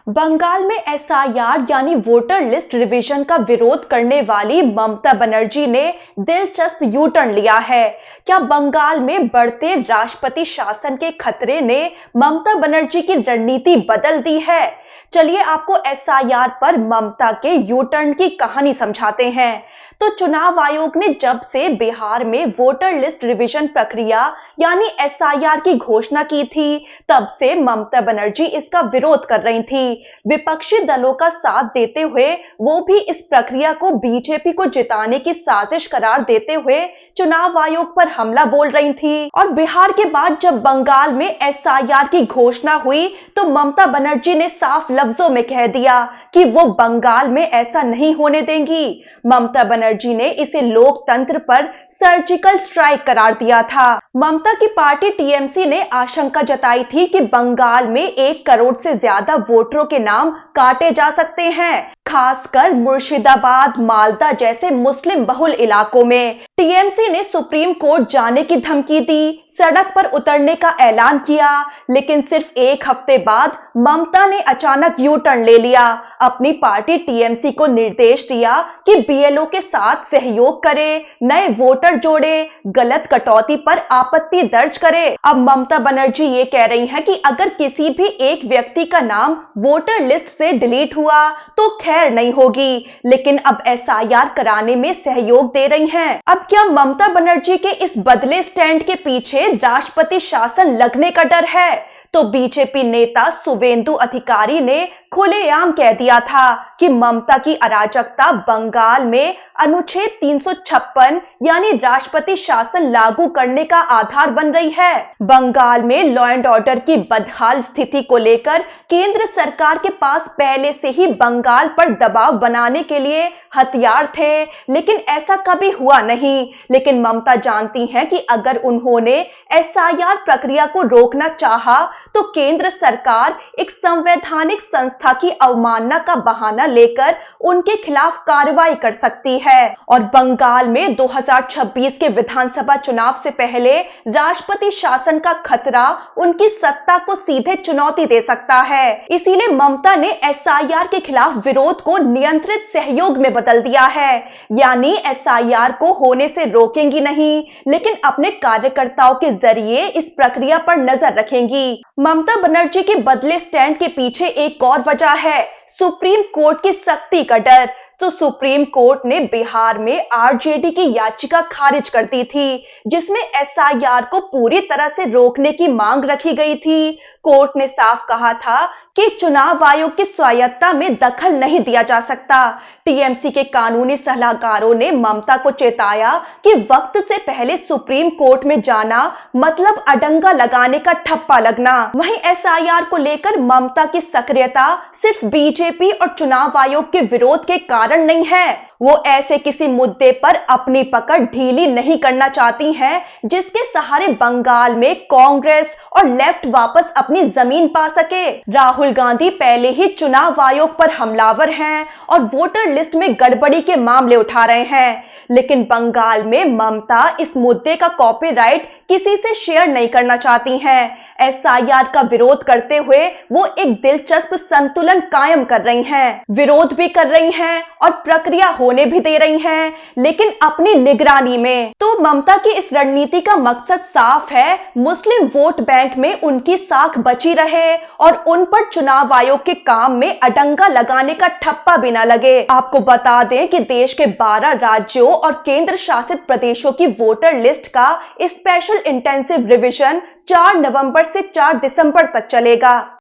बंगाल में एसआईआर यानी voter list revision का विरोध करने वाली ममता बनर्जी ने दिलचस्प यू टर्न लिया है। क्या बंगाल में बढ़ते राष्ट्रपति शासन के खतरे ने ममता बनर्जी की रणनीति बदल दी है? चलिए आपको एसआईआर पर ममता के यू टर्न की कहानी समझाते हैं। तो चुनाव आयोग ने जब से बिहार में वोटर लिस्ट रिवीजन प्रक्रिया यानी एसआईआर की घोषणा की थी, तब से ममता बनर्जी इसका विरोध कर रही थी। विपक्षी दलों का साथ देते हुए वो भी इस प्रक्रिया को बीजेपी को जिताने की साजिश करार देते हुए चुनाव आयोग पर हमला बोल रही थी। और बिहार के बाद जब बंगाल में एसआईआर की घोषणा हुई तो ममता बनर्जी ने साफ लफ्जों में कह दिया कि वो बंगाल में ऐसा नहीं होने देंगी। ममता बनर्जी ने इसे लोकतंत्र पर सर्जिकल स्ट्राइक करार दिया था। ममता की पार्टी टीएमसी ने आशंका जताई थी कि बंगाल में 1 करोड़ से ज्यादा वोटरों के नाम काटे जा सकते हैं, खासकर मुर्शिदाबाद, मालदा जैसे मुस्लिम बहुल इलाकों में। टीएमसी ने सुप्रीम कोर्ट जाने की धमकी दी, सड़क पर उतरने का ऐलान किया, लेकिन सिर्फ 1 हफ्ते बाद ममता ने अचानक यू टर्न ले लिया। अपनी पार्टी टीएमसी को निर्देश दिया कि बीएलओ के साथ सहयोग करे, नए वोटर जोड़े, गलत कटौती पर आपत्ति दर्ज करे। अब ममता बनर्जी ये कह रही हैं कि अगर किसी भी एक व्यक्ति का नाम वोटर लिस्ट से डिलीट हुआ तो खैर नहीं होगी, लेकिन अब एसआईआर कराने में सहयोग दे रही हैं। अब क्या ममता बनर्जी के इस बदले स्टैंड के पीछे राष्ट्रपति शासन लगने का डर है? तो बीजेपी नेता शुवेंदु अधिकारी ने खुलेआम कह दिया था कि ममता की अराजकता बंगाल में अनुच्छेद 356 यानी राष्ट्रपति शासन लागू करने का आधार बन रही है। बंगाल में लॉ एंड ऑर्डर की बदहाल स्थिति को लेकर केंद्र सरकार के पास पहले से ही बंगाल पर दबाव बनाने के लिए हथियार थे, लेकिन ऐसा कभी हुआ नहीं। लेकिन ममता जानती हैं कि अगर उन्होंने एसआईआर प्रक्रिया को रोकना चाहा तो केंद्र सरकार एक संवैधानिक संस्था की अवमानना का बहाना लेकर उनके खिलाफ कार्रवाई कर सकती है। और बंगाल में 2026 के विधानसभा चुनाव से पहले राष्ट्रपति शासन का खतरा उनकी सत्ता को सीधे चुनौती दे सकता है। इसीलिए ममता ने एसआईआर के खिलाफ विरोध को नियंत्रित सहयोग में बदल दिया है, यानी एसआईआर को होने से रोकेंगी नहीं, लेकिन अपने कार्यकर्ताओं के जरिए इस प्रक्रिया पर नजर रखेंगी। ममता बनर्जी के बदले स्टैंड के पीछे एक और वजह है, सुप्रीम कोर्ट की सख्ती का डर। तो सुप्रीम कोर्ट ने बिहार में आरजेडी की याचिका खारिज कर दी थी, जिसमें एसआईआर को पूरी तरह से रोकने की मांग रखी गई थी। कोर्ट ने साफ कहा था कि चुनाव आयोग की स्वायत्तता में दखल नहीं दिया जा सकता। टीएमसी के कानूनी सलाहकारों ने ममता को चेताया कि वक्त से पहले सुप्रीम कोर्ट में जाना मतलब अडंगा लगाने का ठप्पा लगना। वहीं एसआईआर को लेकर ममता की सक्रियता सिर्फ बीजेपी और चुनाव आयोग के विरोध के कारण नहीं है, वो ऐसे किसी मुद्दे पर अपनी पकड़ ढीली नहीं करना चाहती हैं जिसके सहारे बंगाल में कांग्रेस और लेफ्ट वापस अपनी जमीन पा सके। राहुल गांधी पहले ही चुनाव आयोग पर हमलावर हैं और वोटर लिस्ट में गड़बड़ी के मामले उठा रहे हैं, लेकिन बंगाल में ममता इस मुद्दे का कॉपीराइट किसी से शेयर नहीं करना चाहती हैं। एसआईआर का विरोध करते हुए वो एक दिलचस्प संतुलन कायम कर रही हैं, विरोध भी कर रही हैं और प्रक्रिया होने भी दे रही हैं, लेकिन अपनी निगरानी में। तो ममता की इस रणनीति का मकसद साफ है, मुस्लिम वोट बैंक में उनकी साख बची रहे और उन पर चुनाव आयोग के काम में अडंगा लगाने का ठप्पा भी न लगे। आपको बता दें कि देश के 12 राज्यों और केंद्र शासित प्रदेशों की वोटर लिस्ट का स्पेशल इंटेंसिव रिवीजन 4 नवंबर से 4 दिसंबर तक चलेगा।